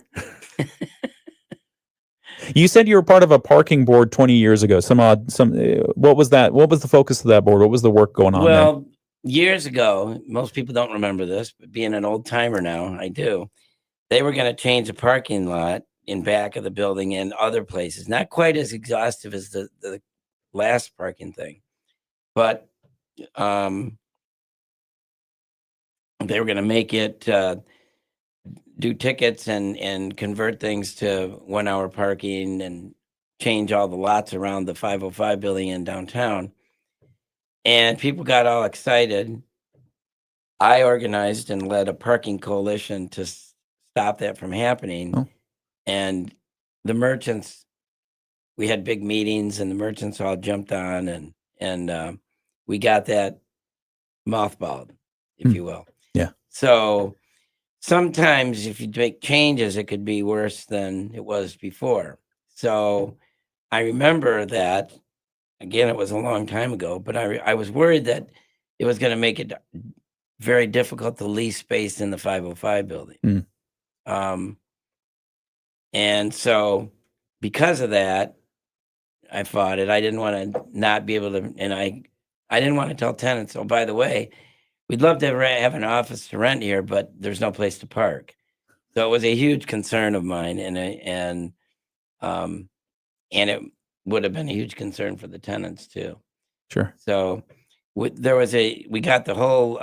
You said you were part of a parking board 20 years ago. What was that? What was the focus of that board? What was the work going on there? Years ago, most people don't remember this, but being an old timer now, I do. They were going to change a parking lot in back of the building and other places. Not quite as exhaustive as the last parking thing, but they were going to make it do tickets and convert things to 1 hour parking and change all the lots around the 505 building in downtown. And people got all excited. I organized and led a parking coalition to stop that from happening. Oh. And the merchants, we had big meetings and the merchants all jumped on and we got that mothballed, if you will. Yeah. So sometimes if you make changes, it could be worse than it was before. So I remember that, again, it was a long time ago, but I was worried that it was going to make it very difficult to lease space in the 505 building. And so because of that, I fought it. I didn't want to not be able to, and I didn't want to tell tenants, oh, by the way, we'd love to have an office to rent here, but there's no place to park. So it was a huge concern of mine, and it would have been a huge concern for the tenants too. Sure. So we got the whole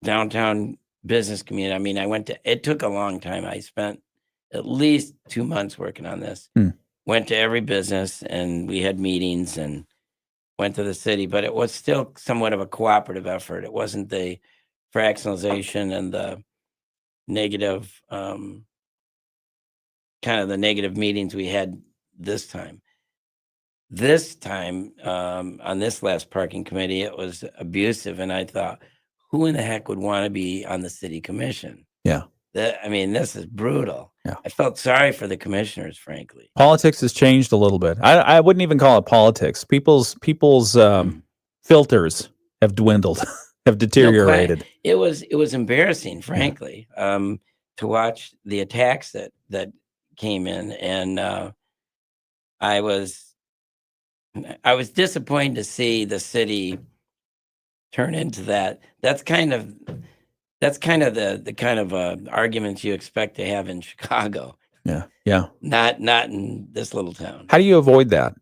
downtown business community. I mean, it took a long time. I spent at least 2 months working on this. Went to every business and we had meetings and went to the city, but it was still somewhat of a cooperative effort. It wasn't the fractionalization and the negative, kind of the negative meetings we had this time. This time, on this last parking committee, it was abusive. And I thought, who in the heck would want to be on the city commission? Yeah. This is brutal. Yeah. I felt sorry for the commissioners, frankly. Politics has changed a little bit. I wouldn't even call it politics. People's filters have dwindled, have deteriorated. It was embarrassing, frankly, to watch the attacks that came in, and I was disappointed to see the city turn into that. That's kind of the kind of arguments you expect to have in Chicago. Yeah. Yeah. Not in this little town. How do you avoid that?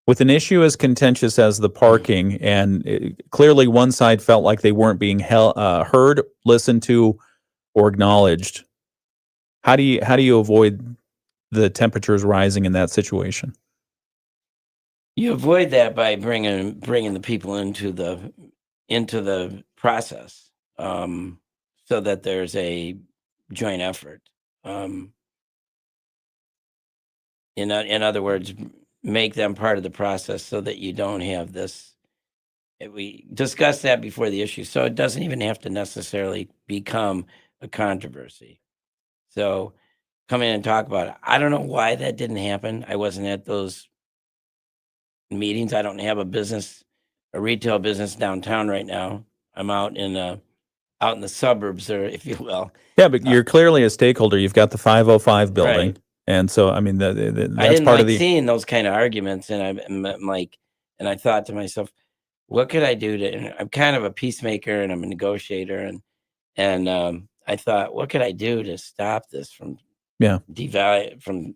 With an issue as contentious as the parking, and clearly one side felt like they weren't being heard, listened to, or acknowledged. How do you avoid the temperatures rising in that situation? You avoid that by bringing the people into the process, so that there's a joint effort. In other words, make them part of the process so that you don't have this. We discussed that before the issue, so it doesn't even have to necessarily become a controversy. So come in and talk about it. I don't know why that didn't happen. I wasn't at those meetings. I don't have a retail business downtown right now. I'm out in the suburbs, or if you will. Yeah, but you're clearly a stakeholder. You've got the 505 building. Right. And so, I mean, that's I didn't part like of the. seeing those kind of arguments, and I'm like, and I thought to myself, what could I do to? And I'm kind of a peacemaker, and I'm a negotiator, and I thought, what could I do to stop this from from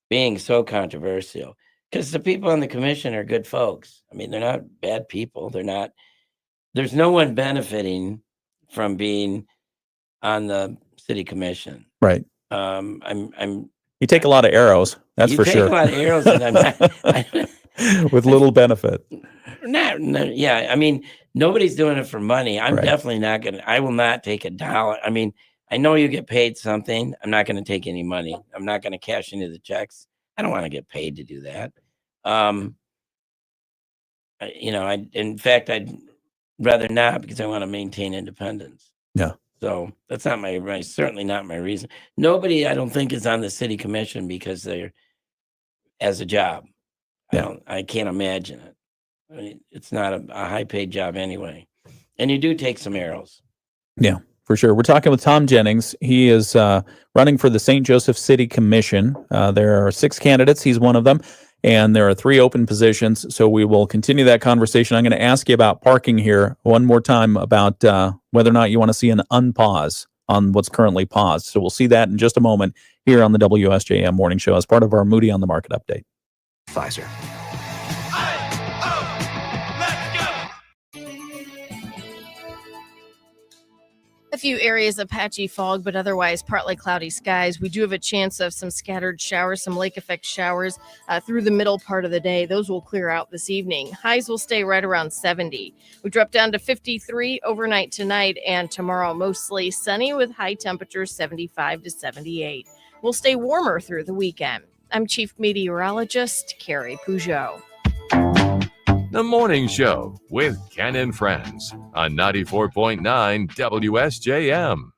being so controversial? Because the people on the commission are good folks. I mean, they're not bad people. They're not. There's no one benefiting from being on the city commission. Right. I'm. You take a lot of arrows. That's for sure. You take a lot of arrows, and I'm not. With little benefit. Yeah. I mean, nobody's doing it for money. I'm Right. definitely not going to, I will not take $1. I mean, I know you get paid something. I'm not going to take any money. I'm not going to cash into the checks. I don't want to get paid to do that. In fact, I'd rather not, because I want to maintain independence. Yeah. So that's not certainly not my reason. Nobody, I don't think, is on the city commission because they're as a job. Yeah. I can't imagine it. I mean, it's not a high paid job anyway. And you do take some arrows. Yeah, for sure. We're talking with Tom Jennings. He is running for the St. Joseph City Commission. There are 6 candidates. He's one of them. And there are 3 open positions. So we will continue that conversation. I'm going to ask you about parking here one more time, about whether or not you want to see an unpause on what's currently paused. So we'll see that in just a moment here on the WSJM Morning Show as part of our Moody on the Market update. Pfizer. A few areas of patchy fog, but otherwise partly cloudy skies. We do have a chance of some scattered showers, some lake effect showers through the middle part of the day. Those will clear out this evening. Highs will stay right around 70. We drop down to 53 overnight tonight, and tomorrow mostly sunny with high temperatures 75 to 78. We'll stay warmer through the weekend. I'm Chief Meteorologist Carrie Peugeot. The Morning Show with Ken and Friends on 94.9 WSJM.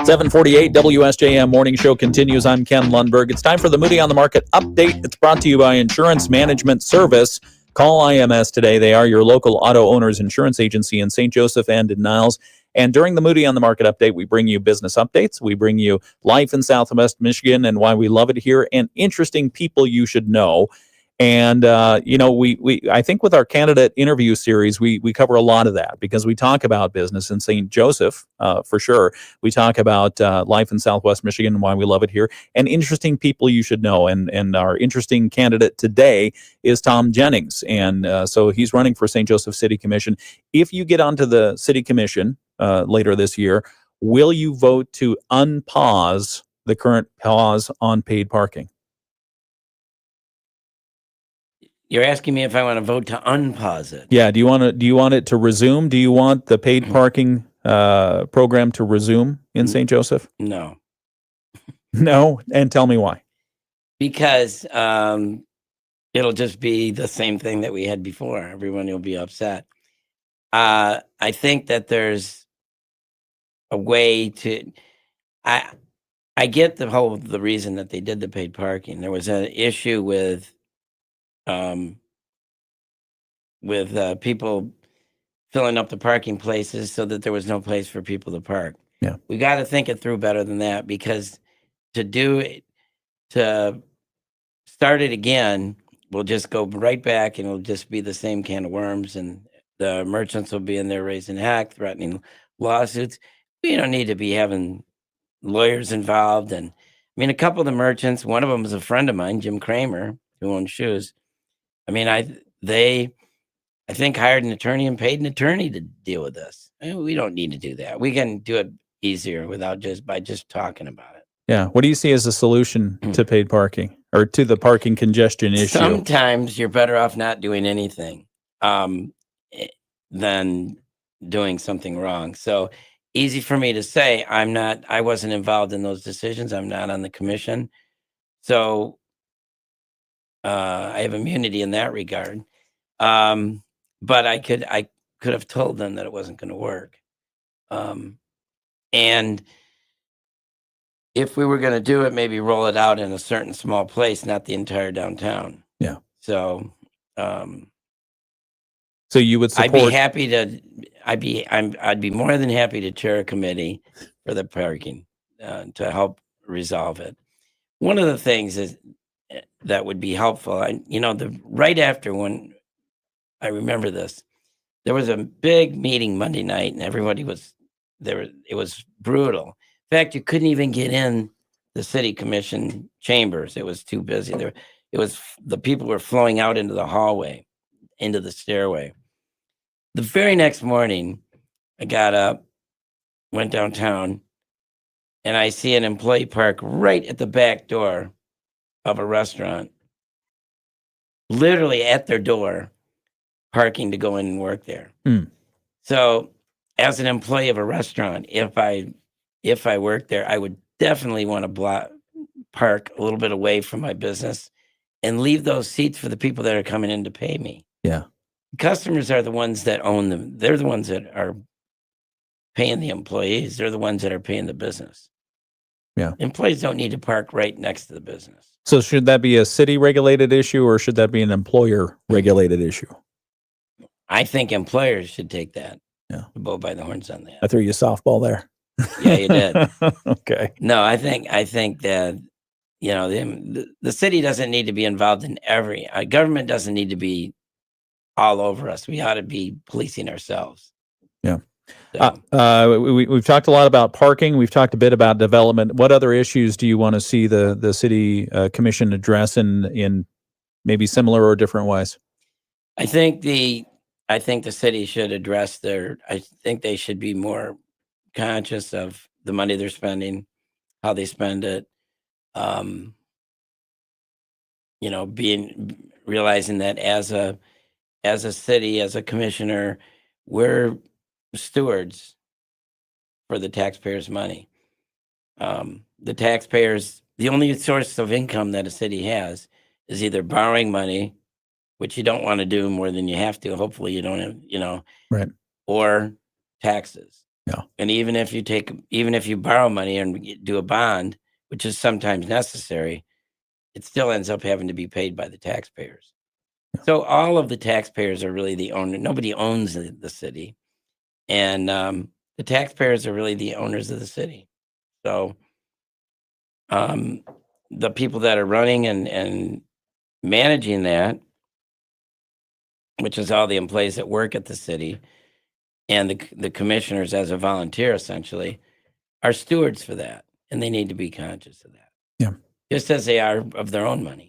748 WSJM Morning Show continues. I'm Ken Lundberg. It's time for the Moody on the Market update. It's brought to you by Insurance Management Service. Call IMS today. They are your local auto owners insurance agency in St. Joseph and in Niles. And during the Moody on the Market update, we bring you business updates. We bring you life in Southwest Michigan and why we love it here, and interesting people you should know. And, I think with our candidate interview series, we cover a lot of that because we talk about business in St. Joseph, for sure. We talk about life in Southwest Michigan and why we love it here, and interesting people you should know. And our interesting candidate today is Tom Jennings. And so he's running for St. Joseph City Commission. If you get onto the City Commission later this year, will you vote to unpause the current pause on paid parking? You're asking me if I want to vote to unpause it. Yeah. Do you want it to resume? Do you want the paid parking program to resume in St. Joseph? No. No. And tell me why. Because it'll just be the same thing that we had before. Everyone will be upset. I think that there's a way to. I get the reason that they did the paid parking. There was an issue with people filling up the parking places so that there was no place for people to park. Yeah. We got to think it through better than that, because to start it again, we'll just go right back and it'll just be the same can of worms, and the merchants will be in there raising heck, threatening lawsuits. We don't need to be having lawyers involved. And I mean, a couple of the merchants, one of them is a friend of mine, Jim Kramer, who owns shoes. I mean, I think hired an attorney and paid an attorney to deal with this. I mean, we don't need to do that. We can do it easier by just talking about it. Yeah. What do you see as a solution to paid parking? or to the parking congestion issue? Sometimes you're better off not doing anything than doing something wrong. So easy for me to say. I wasn't involved in those decisions. I'm not on the commission. So I have immunity in that regard. But I could have told them that it wasn't going to work. And if we were going to do it, maybe roll it out in a certain small place, not the entire downtown. Yeah. So, so you would support? I'd be happy to. I'd be more than happy to chair a committee for the parking to help resolve it. One of the things is that would be helpful. Right after, when I remember this, there was a big meeting Monday night, and everybody was there. It was brutal. In fact, you couldn't even get in the city commission chambers. It was too busy. The people were flowing out into the hallway, into the stairway. The very next morning, I got up, went downtown, and I see an employee park right at the back door of a restaurant, literally at their door, parking to go in and work there. So as an employee of a restaurant, if I worked there, I would definitely want to park a little bit away from my business and leave those seats for the people that are coming in to pay me. Yeah. Customers are the ones that own them. They're the ones that are paying the employees. They're the ones that are paying the business. Yeah. Employees don't need to park right next to the business. So should that be a city regulated issue, or should that be an employer regulated issue? I think employers should take that. Yeah. The bull by the horns on that. I threw you a softball there. Yeah, you did. Okay. No, I think that, the city doesn't need to be involved in government doesn't need to be all over us. We ought to be policing ourselves. Yeah. So. We've talked a lot about parking. We've talked a bit about development. What other issues do you want to see the city commission address in maybe similar or different ways? I think the city should address I think they should be more conscious of the money they're spending, how they spend it. Realizing that as a city, as a commissioner, we're stewards for the taxpayers' money. The only source of income that a city has is either borrowing money, which you don't want to do more than you have to. Hopefully you don't have, right, or taxes. Yeah. And even if you borrow money and do a bond, which is sometimes necessary, it still ends up having to be paid by the taxpayers. Yeah. So all of the taxpayers are really the owner. Nobody owns the city. And the taxpayers are really the owners of the city. So the people that are running and managing that, which is all the employees that work at the city, and the commissioners as a volunteer, essentially, are stewards for that. And they need to be conscious of that. Yeah. Just as they are of their own money.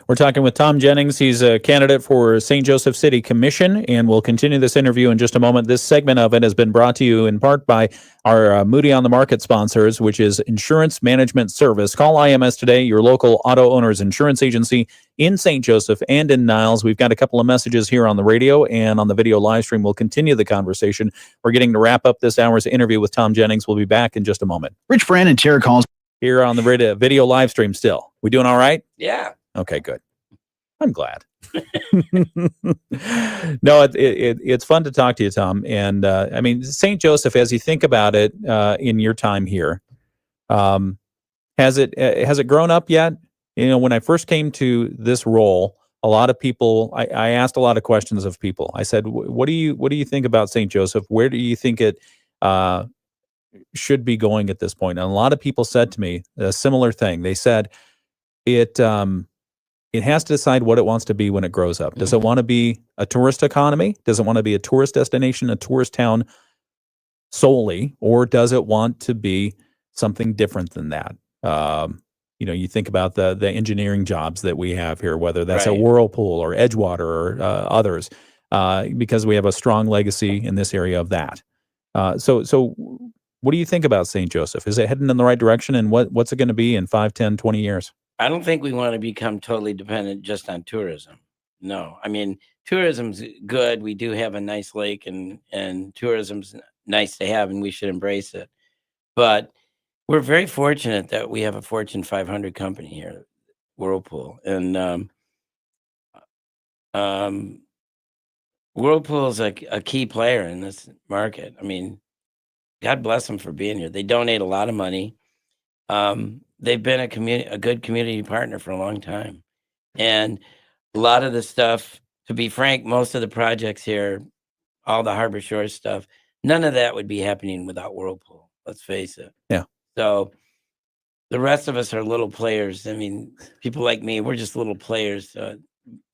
We're talking with Tom Jennings. He's a candidate for St. Joseph City Commission, and we'll continue this interview in just a moment. This segment of it has been brought to you in part by our Moody on the Market sponsors, which is Insurance Management Service. Call IMS today, your local auto owner's insurance agency in St. Joseph and in Niles. We've got a couple of messages here on the radio and on the video live stream. We'll continue the conversation. We're getting to wrap up this hour's interview with Tom Jennings. We'll be back in just a moment. Rich Brand and Tara calls here on the video live stream still. We doing all right? Yeah. Okay, good. I'm glad. No, it's fun to talk to you, Tom. And I mean, St. Joseph, as you think about it in your time here, has it grown up yet? When I first came to this role, a lot of people, I asked a lot of questions of people. I said, what do you think about St. Joseph? Where do you think it should be going at this point? And a lot of people said to me a similar thing. They said it has to decide what it wants to be when it grows up. Does it want to be a tourist economy? Does it want to be a tourist destination, a tourist town solely, or does it want to be something different than that? You think about the engineering jobs that we have here, whether that's at Whirlpool or Edgewater or others, because we have a strong legacy in this area of that. So what do you think about St. Joseph? Is it heading in the right direction? And what's it going to be in 5, 10, 20 years? I don't think we want to become totally dependent just on tourism. No, I mean, tourism's good. We do have a nice lake, and tourism's nice to have, and we should embrace it. But we're very fortunate that we have a Fortune 500 company here, Whirlpool, and Whirlpool is a key player in this market. I mean, God bless them for being here. They donate a lot of money. They've been a good community partner for a long time, and a lot of the stuff, to be frank, most of the projects here, all the Harbor Shore stuff, none of that would be happening without Whirlpool. Let's face it. Yeah. So the rest of us are little players. I mean, people like me, we're just little players.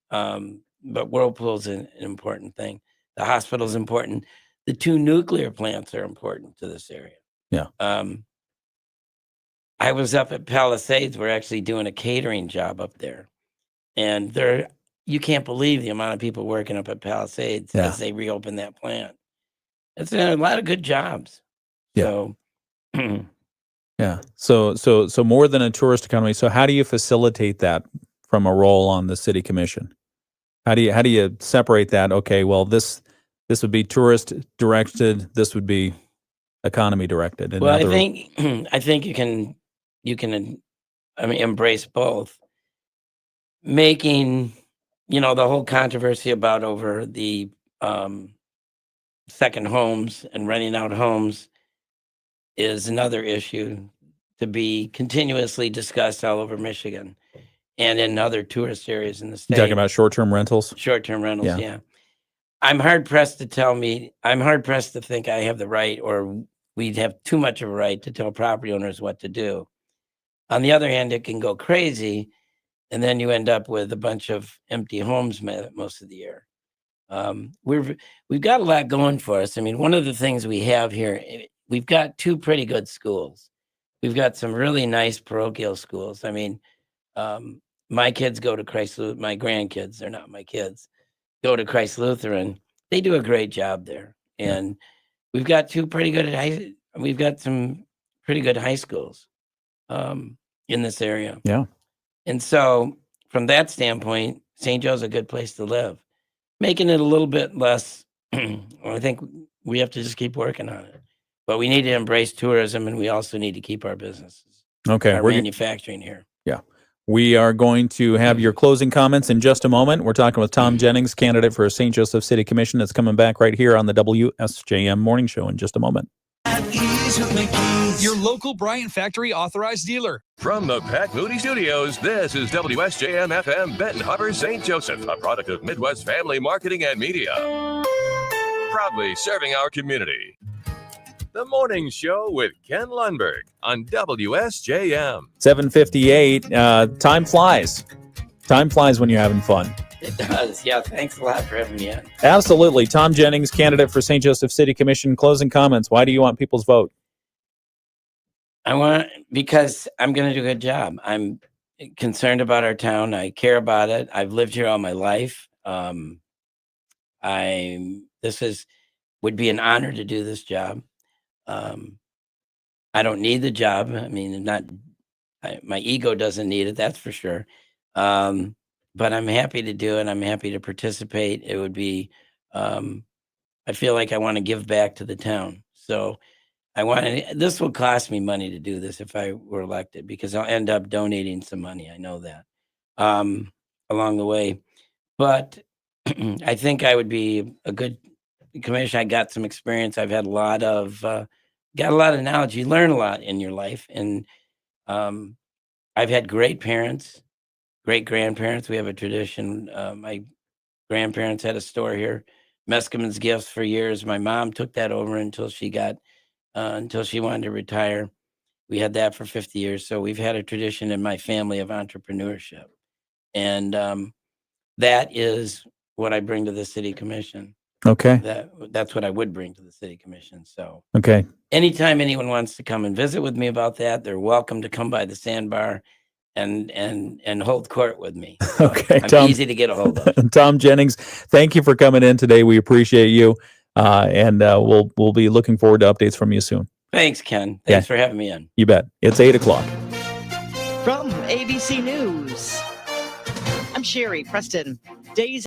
But Whirlpool's an important thing. The hospital's important. The 2 nuclear plants are important to this area. Yeah. I was up at Palisades. We're actually doing a catering job up there. And you can't believe the amount of people working up at Palisades as they reopen that plant. It's a lot of good jobs. Yeah. So, yeah. So more than a tourist economy. So how do you facilitate that from a role on the city commission? How do you separate that? Okay, well, this would be tourist directed. This would be economy directed. Well, I think you can embrace both. Making, the whole controversy about over the second homes and renting out homes is another issue to be continuously discussed all over Michigan and in other tourist areas in the state. You're talking about short-term rentals? Short-term rentals, yeah. I'm hard-pressed to think I have the right, or we'd have too much of a right to tell property owners what to do. On the other hand, it can go crazy, and then you end up with a bunch of empty homes most of the year. We've got a lot going for us. I mean, one of the things we have here, we've got 2 pretty good schools. We've got some really nice parochial schools. I mean, my kids go to Christ Lutheran. My grandkids, they're not my kids, go to Christ Lutheran. They do a great job there. And we've got 2 pretty good we've got some pretty good high schools in this area. Yeah. And so from that standpoint, St. Joe's a good place to live. Making it a little bit less, I think we have to just keep working on it. But we need to embrace tourism, and we also need to keep our businesses. Okay. Our manufacturing here. Yeah. We are going to have your closing comments in just a moment. We're talking with Tom Jennings, candidate for St. Joseph City Commission. That's coming back right here on the WSJM Morning Show in just a moment. Your local Bryant Factory authorized dealer. From the Pat Moody Studios, this is WSJM FM Benton Harbor St. Joseph, a product of Midwest Family Marketing and Media. Proudly serving our community. The Morning Show with Ken Lundberg on WSJM. 7:58. Time flies. Time flies when you're having fun. It does. Yeah, thanks a lot for having me on. Absolutely. Tom Jennings, candidate for St. Joseph City Commission. Closing comments. Why do you want people's vote? Because I'm going to do a good job. I'm concerned about our town. I care about it. I've lived here all my life. Would be an honor to do this job. I don't need the job. I mean, my ego doesn't need it. That's for sure. But I'm happy to do it. I'm happy to participate. It would be, I feel like I want to give back to the town. So this will cost me money to do this if I were elected, because I'll end up donating some money. I know that along the way. But I think I would be a good commissioner. I got some experience. I've had a lot of knowledge. You learn a lot in your life. And I've had great parents, great grandparents. We have a tradition. My grandparents had a store here, Meskimen's Gifts, for years. My mom took that over until she wanted to retire. We had that for 50 years. So we've had a tradition in my family of entrepreneurship. And that is what I bring to the city commission. Okay. That's what I would bring to the city commission. So okay. Anytime anyone wants to come and visit with me about that, they're welcome to come by the Sandbar and hold court with me. So okay. I'm easy to get a hold of. Tom Jennings, thank you for coming in today. We appreciate you. And we'll be looking forward to updates from you soon. Thanks, Ken. Thanks for having me in. You bet. It's 8:00. From ABC News, I'm Sherry Preston. Days